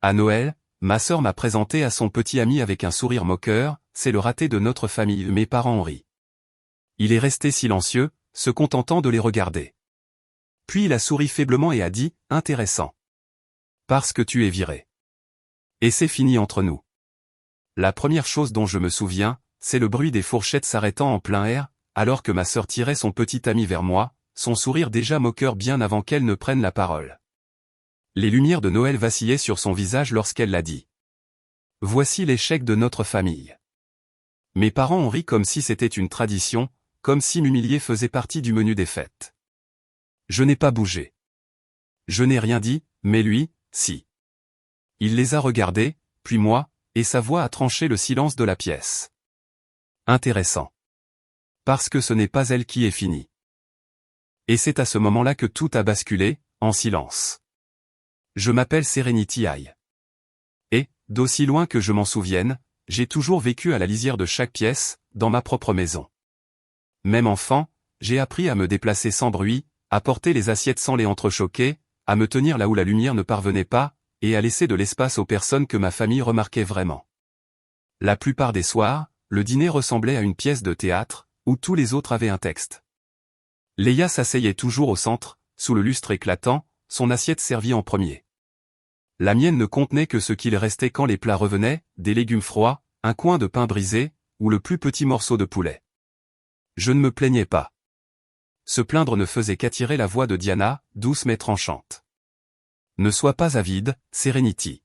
À Noël, ma sœur m'a présenté à son petit ami avec un sourire moqueur, c'est le raté de notre famille. Mes parents ont ri. Il est resté silencieux, se contentant de les regarder. Puis il a souri faiblement et a dit, intéressant. Parce que tu es viré. Et c'est fini entre nous. La première chose dont je me souviens, c'est le bruit des fourchettes s'arrêtant en plein air, alors que ma sœur tirait son petit ami vers moi, son sourire déjà moqueur bien avant qu'elle ne prenne la parole. Les lumières de Noël vacillaient sur son visage lorsqu'elle l'a dit. Voici l'échec de notre famille. Mes parents ont ri comme si c'était une tradition, comme si m'humilier faisait partie du menu des fêtes. Je n'ai pas bougé. Je n'ai rien dit, mais lui, si. Il les a regardés, puis moi, et sa voix a tranché le silence de la pièce. Intéressant. Parce que ce n'est pas elle qui est finie. Et c'est à ce moment-là que tout a basculé, en silence. Je m'appelle Serenity Eye. Et, d'aussi loin que je m'en souvienne, j'ai toujours vécu à la lisière de chaque pièce, dans ma propre maison. Même enfant, j'ai appris à me déplacer sans bruit, à porter les assiettes sans les entrechoquer, à me tenir là où la lumière ne parvenait pas, et à laisser de l'espace aux personnes que ma famille remarquait vraiment. La plupart des soirs, le dîner ressemblait à une pièce de théâtre, où tous les autres avaient un texte. Leia s'asseyait toujours au centre, sous le lustre éclatant, son assiette servie en premier. La mienne ne contenait que ce qu'il restait quand les plats revenaient, des légumes froids, un coin de pain brisé, ou le plus petit morceau de poulet. Je ne me plaignais pas. Se plaindre ne faisait qu'attirer la voix de Diana, douce mais tranchante. Ne sois pas avide, Serenity.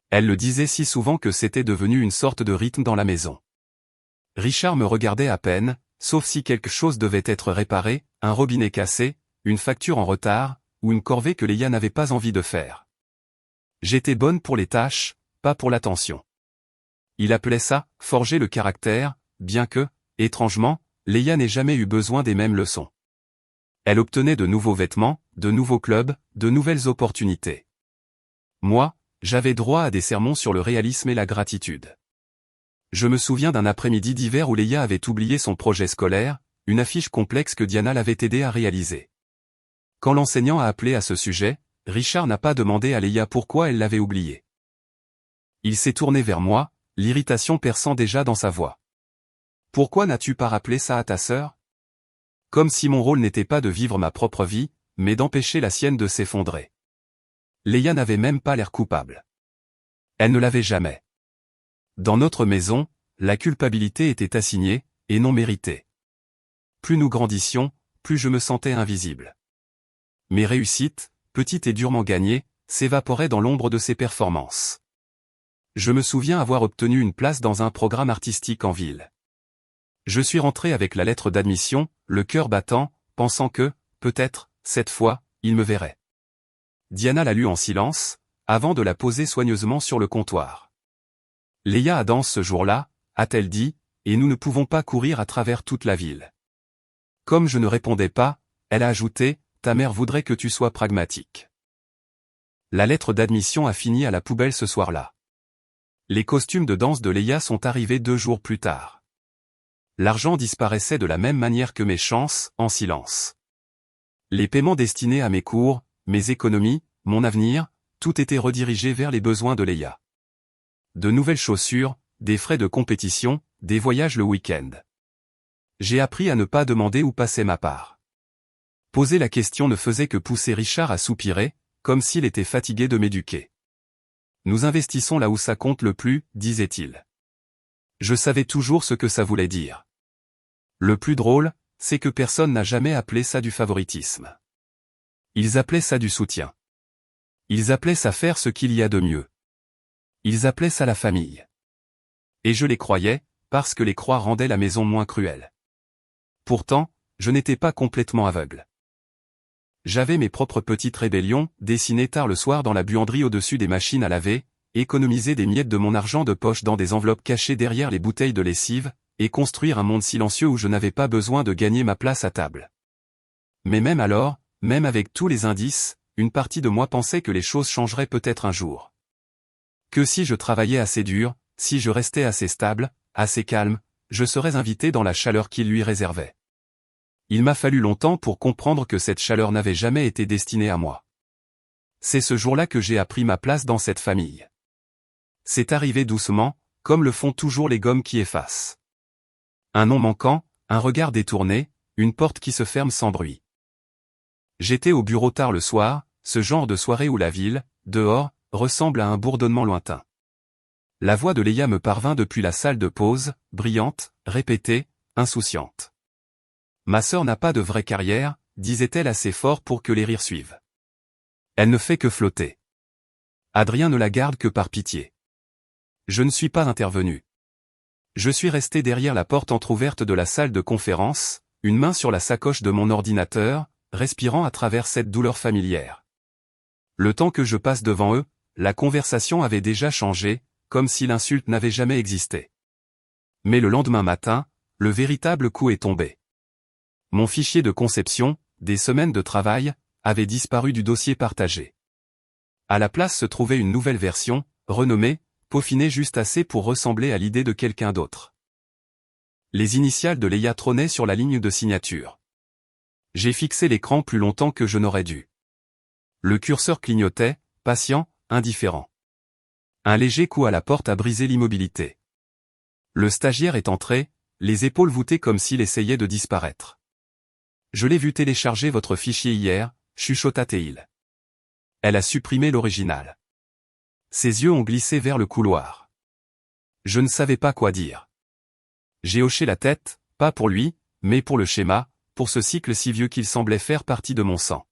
Elle le disait si souvent que c'était devenu une sorte de rythme dans la maison. Richard me regardait à peine, sauf si quelque chose devait être réparé, un robinet cassé, une facture en retard, ou une corvée que Leia n'avait pas envie de faire. J'étais bonne pour les tâches, pas pour l'attention. Il appelait ça « forger le caractère », bien que, étrangement, Leia n'ait jamais eu besoin des mêmes leçons. Elle obtenait de nouveaux vêtements, de nouveaux clubs, de nouvelles opportunités. Moi, j'avais droit à des sermons sur le réalisme et la gratitude. Je me souviens d'un après-midi d'hiver où Leia avait oublié son projet scolaire, une affiche complexe que Diana l'avait aidé à réaliser. Quand l'enseignant a appelé à ce sujet, Richard n'a pas demandé à Leia pourquoi elle l'avait oublié. Il s'est tourné vers moi, l'irritation perçant déjà dans sa voix. « Pourquoi n'as-tu pas rappelé ça à ta sœur ? » Comme si mon rôle n'était pas de vivre ma propre vie, mais d'empêcher la sienne de s'effondrer. Leia n'avait même pas l'air coupable. Elle ne l'avait jamais. Dans notre maison, la culpabilité était assignée, et non méritée. Plus nous grandissions, plus je me sentais invisible. Mes réussites, petites et durement gagnées, s'évaporaient dans l'ombre de ses performances. Je me souviens avoir obtenu une place dans un programme artistique en ville. Je suis rentré avec la lettre d'admission, le cœur battant, pensant que, peut-être, cette fois, il me verrait. Diana l'a lue en silence, avant de la poser soigneusement sur le comptoir. « Leia a danse ce jour-là », a-t-elle dit, et nous ne pouvons pas courir à travers toute la ville. Comme je ne répondais pas, elle a ajouté, « Ta mère voudrait que tu sois pragmatique. » La lettre d'admission a fini à la poubelle ce soir-là. Les costumes de danse de Leia sont arrivés 2 jours plus tard. L'argent disparaissait de la même manière que mes chances, en silence. Les paiements destinés à mes cours, mes économies, mon avenir, tout était redirigé vers les besoins de Leia. De nouvelles chaussures, des frais de compétition, des voyages le week-end. J'ai appris à ne pas demander où passait ma part. Poser la question ne faisait que pousser Richard à soupirer, comme s'il était fatigué de m'éduquer. Nous investissons là où ça compte le plus, disait-il. Je savais toujours ce que ça voulait dire. Le plus drôle, c'est que personne n'a jamais appelé ça du favoritisme. Ils appelaient ça du soutien. Ils appelaient ça faire ce qu'il y a de mieux. Ils appelaient ça la famille. Et je les croyais, parce que les croix rendaient la maison moins cruelle. Pourtant, je n'étais pas complètement aveugle. J'avais mes propres petites rébellions, dessinées tard le soir dans la buanderie au-dessus des machines à laver, économiser des miettes de mon argent de poche dans des enveloppes cachées derrière les bouteilles de lessive, et construire un monde silencieux où je n'avais pas besoin de gagner ma place à table. Mais même alors, même avec tous les indices, une partie de moi pensait que les choses changeraient peut-être un jour. Que si je travaillais assez dur, si je restais assez stable, assez calme, je serais invité dans la chaleur qu'il lui réservait. Il m'a fallu longtemps pour comprendre que cette chaleur n'avait jamais été destinée à moi. C'est ce jour-là que j'ai appris ma place dans cette famille. C'est arrivé doucement, comme le font toujours les gommes qui effacent. Un nom manquant, un regard détourné, une porte qui se ferme sans bruit. J'étais au bureau tard le soir, ce genre de soirée où la ville, dehors, ressemble à un bourdonnement lointain. La voix de Leia me parvint depuis la salle de pause, brillante, répétée, insouciante. Ma sœur n'a pas de vraie carrière, disait-elle assez fort pour que les rires suivent. Elle ne fait que flotter. Adrien ne la garde que par pitié. Je ne suis pas intervenu. Je suis resté derrière la porte entr'ouverte de la salle de conférence, une main sur la sacoche de mon ordinateur, respirant à travers cette douleur familière. Le temps que je passe devant eux, la conversation avait déjà changé, comme si l'insulte n'avait jamais existé. Mais le lendemain matin, le véritable coup est tombé. Mon fichier de conception, des semaines de travail, avait disparu du dossier partagé. À la place se trouvait une nouvelle version, renommée, peaufinée juste assez pour ressembler à l'idée de quelqu'un d'autre. Les initiales de Leia trônaient sur la ligne de signature. J'ai fixé l'écran plus longtemps que je n'aurais dû. Le curseur clignotait, patient, indifférent. Un léger coup à la porte a brisé l'immobilité. Le stagiaire est entré, les épaules voûtées comme s'il essayait de disparaître. Je l'ai vu télécharger votre fichier hier, chuchota-t-il. Elle a supprimé l'original. Ses yeux ont glissé vers le couloir. Je ne savais pas quoi dire. J'ai hoché la tête, pas pour lui, mais pour le schéma, pour ce cycle si vieux qu'il semblait faire partie de mon sang.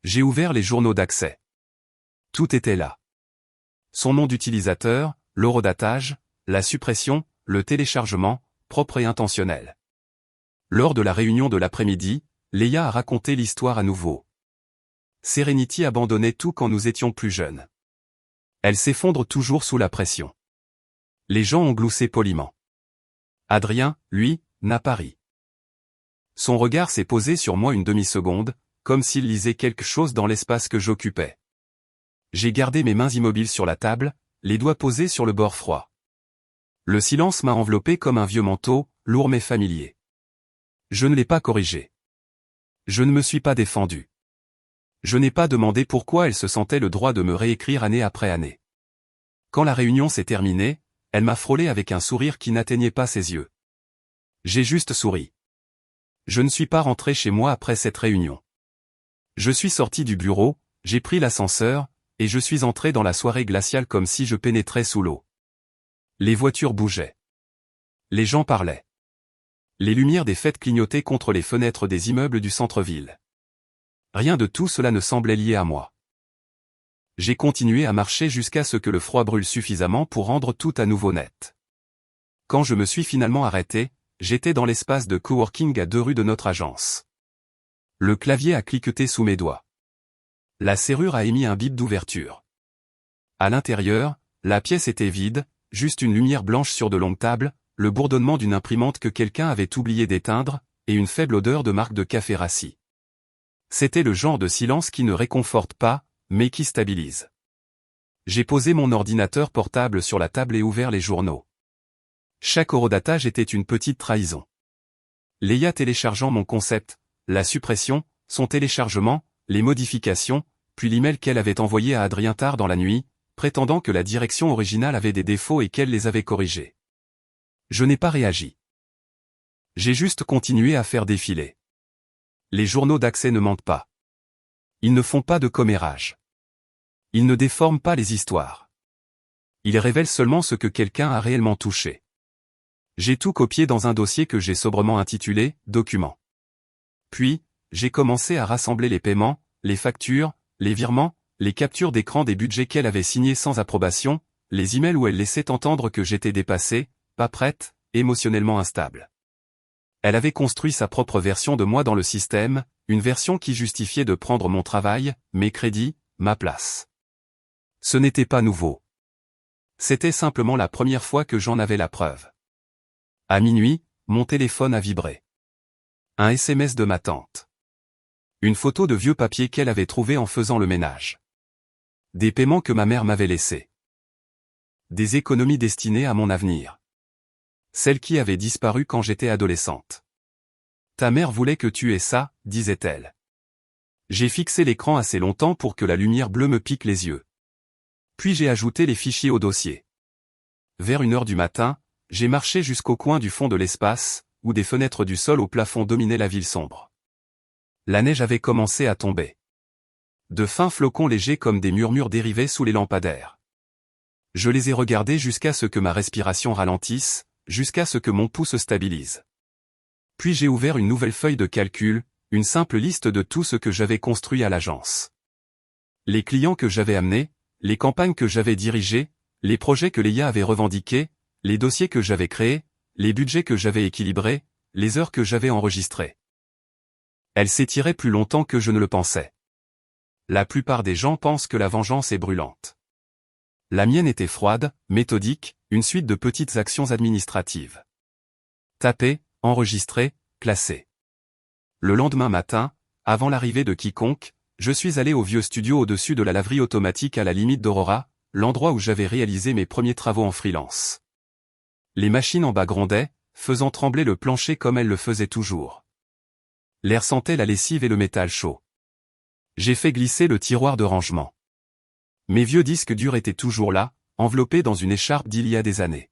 J'ai ouvert les journaux d'accès. Tout était là. Son nom d'utilisateur, l'horodatage, la suppression, le téléchargement, propre et intentionnel. Lors de la réunion de l'après-midi, Leia a raconté l'histoire à nouveau. Serenity abandonnait tout quand nous étions plus jeunes. Elle s'effondre toujours sous la pression. Les gens ont gloussé poliment. Adrien, lui, n'a pas ri. Son regard s'est posé sur moi une demi-seconde, comme s'il lisait quelque chose dans l'espace que j'occupais. J'ai gardé mes mains immobiles sur la table, les doigts posés sur le bord froid. Le silence m'a enveloppé comme un vieux manteau, lourd mais familier. Je ne l'ai pas corrigé. Je ne me suis pas défendu. Je n'ai pas demandé pourquoi elle se sentait le droit de me réécrire année après année. Quand la réunion s'est terminée, elle m'a frôlé avec un sourire qui n'atteignait pas ses yeux. J'ai juste souri. Je ne suis pas rentré chez moi après cette réunion. Je suis sorti du bureau, j'ai pris l'ascenseur, et je suis entré dans la soirée glaciale comme si je pénétrais sous l'eau. Les voitures bougeaient. Les gens parlaient. Les lumières des fêtes clignotaient contre les fenêtres des immeubles du centre-ville. Rien de tout cela ne semblait lié à moi. J'ai continué à marcher jusqu'à ce que le froid brûle suffisamment pour rendre tout à nouveau net. Quand je me suis finalement arrêté, j'étais dans l'espace de coworking à 2 rues de notre agence. Le clavier a cliqueté sous mes doigts. La serrure a émis un bip d'ouverture. À l'intérieur, la pièce était vide, juste une lumière blanche sur de longues tables, le bourdonnement d'une imprimante que quelqu'un avait oublié d'éteindre, et une faible odeur de marque de café rassis. C'était le genre de silence qui ne réconforte pas, mais qui stabilise. J'ai posé mon ordinateur portable sur la table et ouvert les journaux. Chaque horodatage était une petite trahison. Leia téléchargeant mon concept, la suppression, son téléchargement, les modifications, puis l'email qu'elle avait envoyé à Adrien tard dans la nuit, prétendant que la direction originale avait des défauts et qu'elle les avait corrigés. Je n'ai pas réagi. J'ai juste continué à faire défiler. Les journaux d'accès ne mentent pas. Ils ne font pas de commérage. Ils ne déforment pas les histoires. Ils révèlent seulement ce que quelqu'un a réellement touché. J'ai tout copié dans un dossier que j'ai sobrement intitulé « Documents ». Puis, j'ai commencé à rassembler les paiements, les factures, les virements, les captures d'écran des budgets qu'elle avait signés sans approbation, les emails où elle laissait entendre que j'étais dépassé, pas prête, émotionnellement instable. Elle avait construit sa propre version de moi dans le système, une version qui justifiait de prendre mon travail, mes crédits, ma place. Ce n'était pas nouveau. C'était simplement la première fois que j'en avais la preuve. À minuit, mon téléphone a vibré. Un SMS de ma tante. Une photo de vieux papier qu'elle avait trouvé en faisant le ménage. Des paiements que ma mère m'avait laissés. Des économies destinées à mon avenir. Celle qui avait disparu quand j'étais adolescente. Ta mère voulait que tu aies ça, disait-elle. J'ai fixé l'écran assez longtemps pour que la lumière bleue me pique les yeux. Puis j'ai ajouté les fichiers au dossier. Vers 1 heure du matin, j'ai marché jusqu'au coin du fond de l'espace, où des fenêtres du sol au plafond dominaient la ville sombre. La neige avait commencé à tomber. De fins flocons légers comme des murmures dérivaient sous les lampadaires. Je les ai regardés jusqu'à ce que ma respiration ralentisse, jusqu'à ce que mon pouls se stabilise. Puis j'ai ouvert une nouvelle feuille de calcul, une simple liste de tout ce que j'avais construit à l'agence. Les clients que j'avais amenés, les campagnes que j'avais dirigées, les projets que Leia avait revendiqués, les dossiers que j'avais créés, les budgets que j'avais équilibrés, les heures que j'avais enregistrées. Elle s'étirait plus longtemps que je ne le pensais. La plupart des gens pensent que la vengeance est brûlante. La mienne était froide, méthodique, une suite de petites actions administratives. Taper, enregistrer, classer. Le lendemain matin, avant l'arrivée de quiconque, je suis allé au vieux studio au-dessus de la laverie automatique à la limite d'Aurora, l'endroit où j'avais réalisé mes premiers travaux en freelance. Les machines en bas grondaient, faisant trembler le plancher comme elles le faisaient toujours. L'air sentait la lessive et le métal chaud. J'ai fait glisser le tiroir de rangement. Mes vieux disques durs étaient toujours là, enveloppés dans une écharpe d'il y a des années.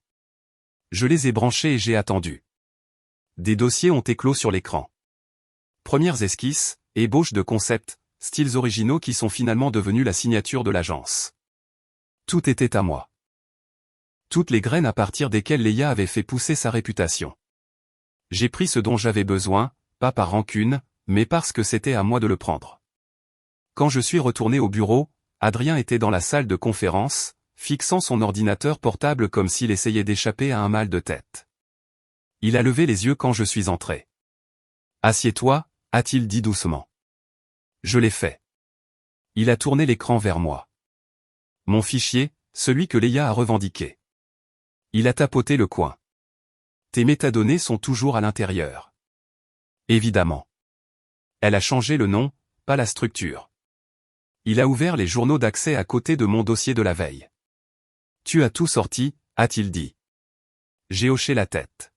Je les ai branchés et j'ai attendu. Des dossiers ont éclos sur l'écran. Premières esquisses, ébauches de concepts, styles originaux qui sont finalement devenus la signature de l'agence. Tout était à moi. Toutes les graines à partir desquelles Leia avait fait pousser sa réputation. J'ai pris ce dont j'avais besoin, pas par rancune, mais parce que c'était à moi de le prendre. Quand je suis retourné au bureau, Adrien était dans la salle de conférence, fixant son ordinateur portable comme s'il essayait d'échapper à un mal de tête. Il a levé les yeux quand je suis entré. « Assieds-toi » a-t-il dit doucement. Je l'ai fait. Il a tourné l'écran vers moi. Mon fichier, celui que Leia a revendiqué. Il a tapoté le coin. Tes métadonnées sont toujours à l'intérieur. Évidemment. Elle a changé le nom, pas la structure. Il a ouvert les journaux d'accès à côté de mon dossier de la veille. Tu as tout sorti, a-t-il dit. J'ai hoché la tête.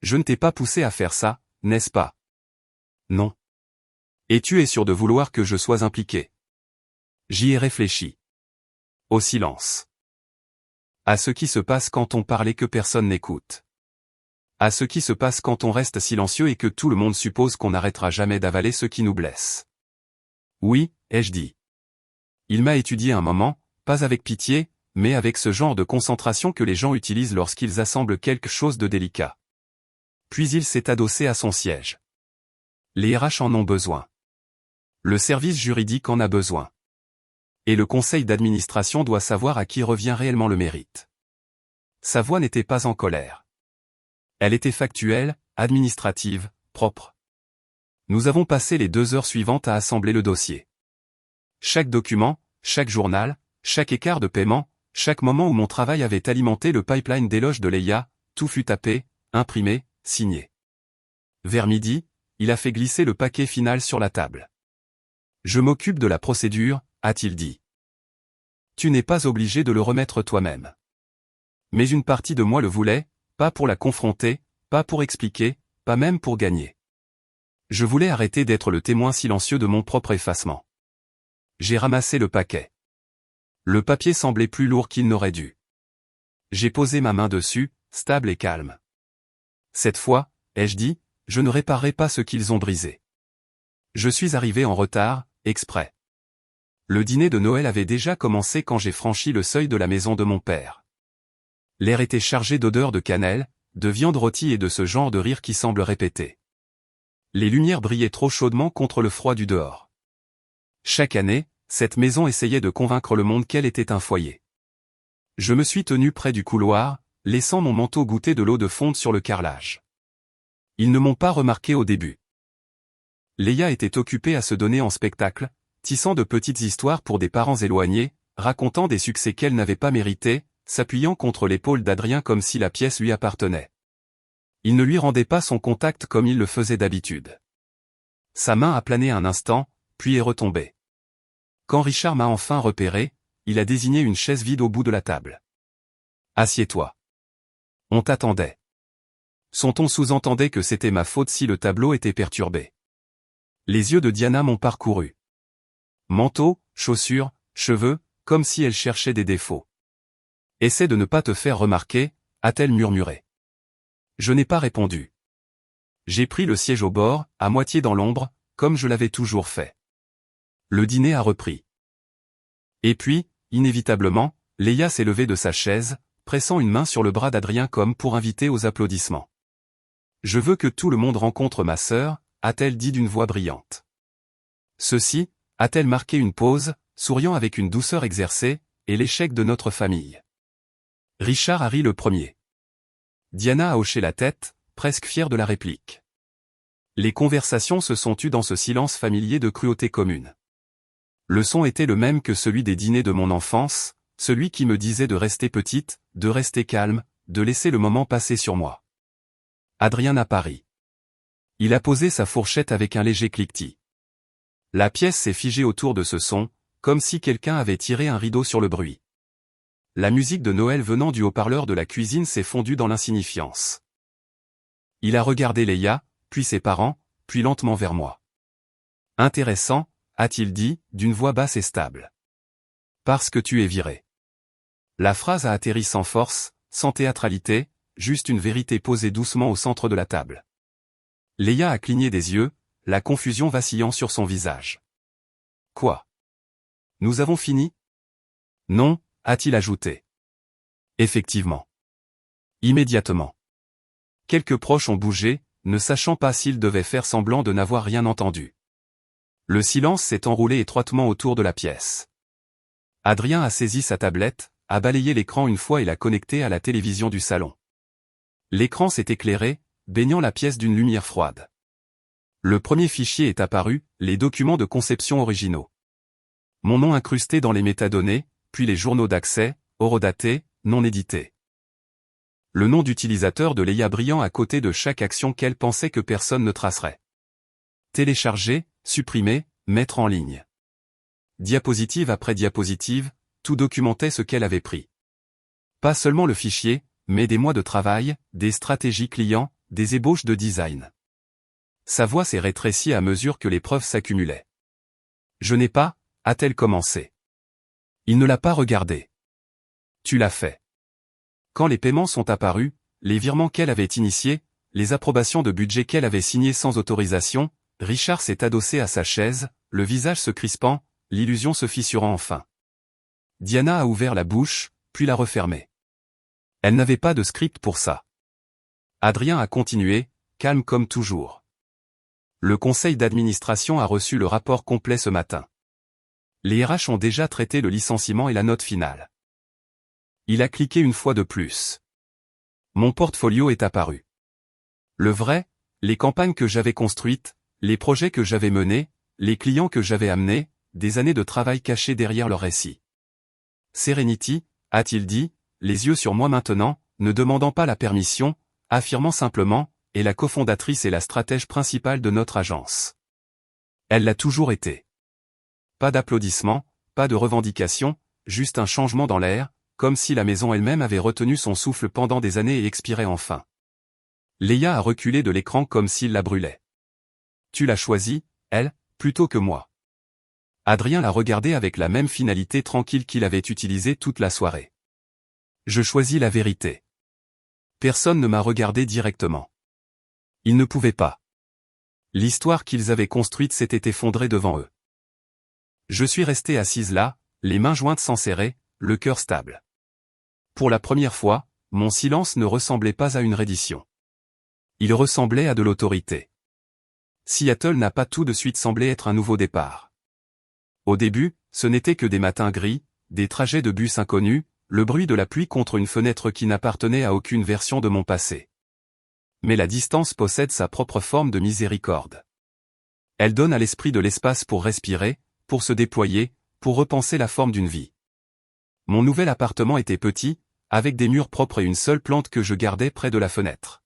Je ne t'ai pas poussé à faire ça, n'est-ce pas? Non. Et tu es sûr de vouloir que je sois impliqué? J'y ai réfléchi. Au silence. À ce qui se passe quand on parle et que personne n'écoute. À ce qui se passe quand on reste silencieux et que tout le monde suppose qu'on n'arrêtera jamais d'avaler ce qui nous blesse. Oui, ai-je dit. Il m'a étudié un moment, pas avec pitié, mais avec ce genre de concentration que les gens utilisent lorsqu'ils assemblent quelque chose de délicat. Puis il s'est adossé à son siège. Les RH en ont besoin. Le service juridique en a besoin. Et le conseil d'administration doit savoir à qui revient réellement le mérite. Sa voix n'était pas en colère. Elle était factuelle, administrative, propre. Nous avons passé les 2 heures suivantes à assembler le dossier. Chaque document, chaque journal, chaque écart de paiement, chaque moment où mon travail avait alimenté le pipeline d'éloges de Leia, tout fut tapé, imprimé, signé. Vers midi, il a fait glisser le paquet final sur la table. Je m'occupe de la procédure, a-t-il dit. Tu n'es pas obligé de le remettre toi-même. Mais une partie de moi le voulait, pas pour la confronter, pas pour expliquer, pas même pour gagner. Je voulais arrêter d'être le témoin silencieux de mon propre effacement. J'ai ramassé le paquet. Le papier semblait plus lourd qu'il n'aurait dû. J'ai posé ma main dessus, stable et calme. Cette fois, ai-je dit, je ne réparerai pas ce qu'ils ont brisé. Je suis arrivé en retard, exprès. Le dîner de Noël avait déjà commencé quand j'ai franchi le seuil de la maison de mon père. L'air était chargé d'odeurs de cannelle, de viande rôtie et de ce genre de rire qui semble répéter. Les lumières brillaient trop chaudement contre le froid du dehors. Chaque année, cette maison essayait de convaincre le monde qu'elle était un foyer. Je me suis tenu près du couloir, laissant mon manteau goûter de l'eau de fonte sur le carrelage. Ils ne m'ont pas remarqué au début. Leia était occupée à se donner en spectacle, tissant de petites histoires pour des parents éloignés, racontant des succès qu'elle n'avait pas mérités, s'appuyant contre l'épaule d'Adrien comme si la pièce lui appartenait. Il ne lui rendait pas son contact comme il le faisait d'habitude. Sa main a plané un instant, puis est retombée. Quand Richard m'a enfin repéré, il a désigné une chaise vide au bout de la table. « Assieds-toi. On t'attendait. » Son ton sous-entendait que c'était ma faute si le tableau était perturbé. Les yeux de Diana m'ont parcouru. Manteau, chaussures, cheveux, comme si elle cherchait des défauts. Essaie de ne pas te faire remarquer, a-t-elle murmuré. Je n'ai pas répondu. J'ai pris le siège au bord, à moitié dans l'ombre, comme je l'avais toujours fait. Le dîner a repris. Et puis, inévitablement, Léa s'est levée de sa chaise, pressant une main sur le bras d'Adrien comme pour inviter aux applaudissements. Je veux que tout le monde rencontre ma sœur, a-t-elle dit d'une voix brillante. Ceci, a-t-elle marqué une pause, souriant avec une douceur exercée, et l'échec de notre famille. Richard a ri le premier. Diana a hoché la tête, presque fière de la réplique. Les conversations se sont tues dans ce silence familier de cruauté commune. Le son était le même que celui des dîners de mon enfance, celui qui me disait de rester petite, de rester calme, de laisser le moment passer sur moi. Adrien n'a pas ri. Il a posé sa fourchette avec un léger cliquetis. La pièce s'est figée autour de ce son, comme si quelqu'un avait tiré un rideau sur le bruit. La musique de Noël venant du haut-parleur de la cuisine s'est fondue dans l'insignifiance. Il a regardé Léa, puis ses parents, puis lentement vers moi. Intéressant, a-t-il dit, d'une voix basse et stable. Parce que tu es viré. La phrase a atterri sans force, sans théâtralité, juste une vérité posée doucement au centre de la table. Léa a cligné des yeux, la confusion vacillant sur son visage. Quoi? Nous avons fini? Non, a-t-il ajouté. Effectivement. Immédiatement. Quelques proches ont bougé, ne sachant pas s'ils devaient faire semblant de n'avoir rien entendu. Le silence s'est enroulé étroitement autour de la pièce. Adrien a saisi sa tablette, a balayé l'écran une fois et l'a connecté à la télévision du salon. L'écran s'est éclairé, baignant la pièce d'une lumière froide. Le premier fichier est apparu, les documents de conception originaux. Mon nom incrusté dans les métadonnées, puis les journaux d'accès, horodatés, non édités. Le nom d'utilisateur de Léa brillant à côté de chaque action qu'elle pensait que personne ne tracerait. Télécharger, supprimer, mettre en ligne. Diapositive après diapositive, tout documentait ce qu'elle avait pris. Pas seulement le fichier, mais des mois de travail, des stratégies clients, des ébauches de design. Sa voix s'est rétrécie à mesure que les preuves s'accumulaient. Je n'ai pas, a-t-elle commencé. Il ne l'a pas regardé. Tu l'as fait. Quand les paiements sont apparus, les virements qu'elle avait initiés, les approbations de budget qu'elle avait signées sans autorisation, Richard s'est adossé à sa chaise, le visage se crispant, l'illusion se fissurant enfin. Diana a ouvert la bouche, puis l'a refermée. Elle n'avait pas de script pour ça. Adrien a continué, calme comme toujours. Le conseil d'administration a reçu le rapport complet ce matin. Les RH ont déjà traité le licenciement et la note finale. Il a cliqué une fois de plus. Mon portfolio est apparu. Le vrai, les campagnes que j'avais construites, les projets que j'avais menés, les clients que j'avais amenés, des années de travail cachées derrière leur récit. Serenity, a-t-il dit, les yeux sur moi maintenant, ne demandant pas la permission, affirmant simplement, est la cofondatrice et la stratège principale de notre agence. Elle l'a toujours été. Pas d'applaudissements, pas de revendications, juste un changement dans l'air, comme si la maison elle-même avait retenu son souffle pendant des années et expirait enfin. Léa a reculé de l'écran comme s'il la brûlait. Tu l'as choisie, elle, plutôt que moi. Adrien l'a regardée avec la même finalité tranquille qu'il avait utilisée toute la soirée. Je choisis la vérité. Personne ne m'a regardé directement. Ils ne pouvaient pas. L'histoire qu'ils avaient construite s'était effondrée devant eux. Je suis restée assise là, les mains jointes sans serrer, le cœur stable. Pour la première fois, mon silence ne ressemblait pas à une reddition. Il ressemblait à de l'autorité. Seattle n'a pas tout de suite semblé être un nouveau départ. Au début, ce n'était que des matins gris, des trajets de bus inconnus, le bruit de la pluie contre une fenêtre qui n'appartenait à aucune version de mon passé. Mais la distance possède sa propre forme de miséricorde. Elle donne à l'esprit de l'espace pour respirer, pour se déployer, pour repenser la forme d'une vie. Mon nouvel appartement était petit, avec des murs propres et une seule plante que je gardais près de la fenêtre.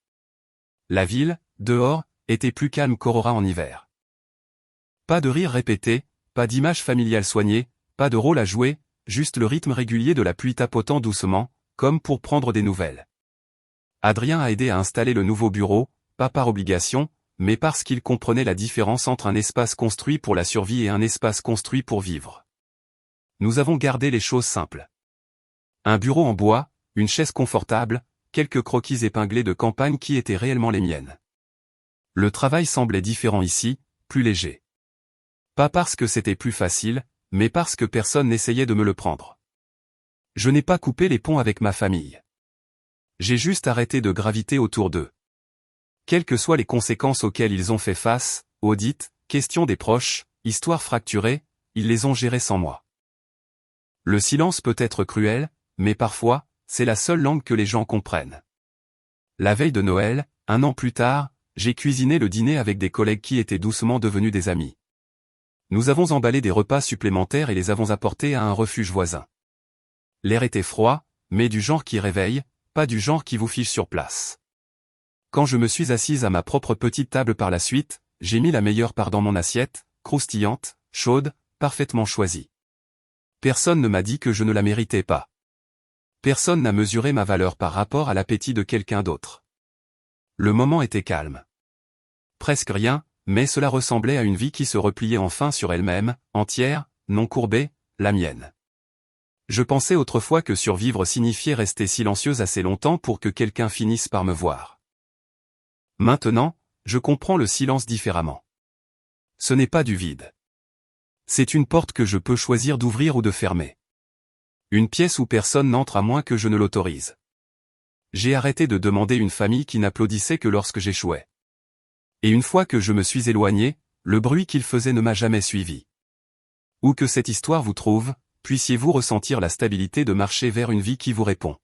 La ville, dehors, était plus calme qu'Aurora en hiver. Pas de rire répété, pas d'image familiale soignée, pas de rôle à jouer, juste le rythme régulier de la pluie tapotant doucement, comme pour prendre des nouvelles. Adrien a aidé à installer le nouveau bureau, pas par obligation, mais parce qu'il comprenait la différence entre un espace construit pour la survie et un espace construit pour vivre. Nous avons gardé les choses simples. Un bureau en bois, une chaise confortable, quelques croquis épinglés de campagne qui étaient réellement les miennes. Le travail semblait différent ici, plus léger. Pas parce que c'était plus facile, mais parce que personne n'essayait de me le prendre. Je n'ai pas coupé les ponts avec ma famille. J'ai juste arrêté de graviter autour d'eux. Quelles que soient les conséquences auxquelles ils ont fait face, audits, questions des proches, histoires fracturées, ils les ont gérées sans moi. Le silence peut être cruel, mais parfois, c'est la seule langue que les gens comprennent. La veille de Noël, 1 an plus tard, j'ai cuisiné le dîner avec des collègues qui étaient doucement devenus des amis. Nous avons emballé des repas supplémentaires et les avons apportés à un refuge voisin. L'air était froid, mais du genre qui réveille, pas du genre qui vous fiche sur place. Quand je me suis assise à ma propre petite table par la suite, j'ai mis la meilleure part dans mon assiette, croustillante, chaude, parfaitement choisie. Personne ne m'a dit que je ne la méritais pas. Personne n'a mesuré ma valeur par rapport à l'appétit de quelqu'un d'autre. Le moment était calme. Presque rien, mais cela ressemblait à une vie qui se repliait enfin sur elle-même, entière, non courbée, la mienne. Je pensais autrefois que survivre signifiait rester silencieuse assez longtemps pour que quelqu'un finisse par me voir. Maintenant, je comprends le silence différemment. Ce n'est pas du vide. C'est une porte que je peux choisir d'ouvrir ou de fermer. Une pièce où personne n'entre à moins que je ne l'autorise. J'ai arrêté de demander une famille qui n'applaudissait que lorsque j'échouais. Et une fois que je me suis éloigné, le bruit qu'il faisait ne m'a jamais suivi. Où que cette histoire vous trouve, puissiez-vous ressentir la stabilité de marcher vers une vie qui vous répond.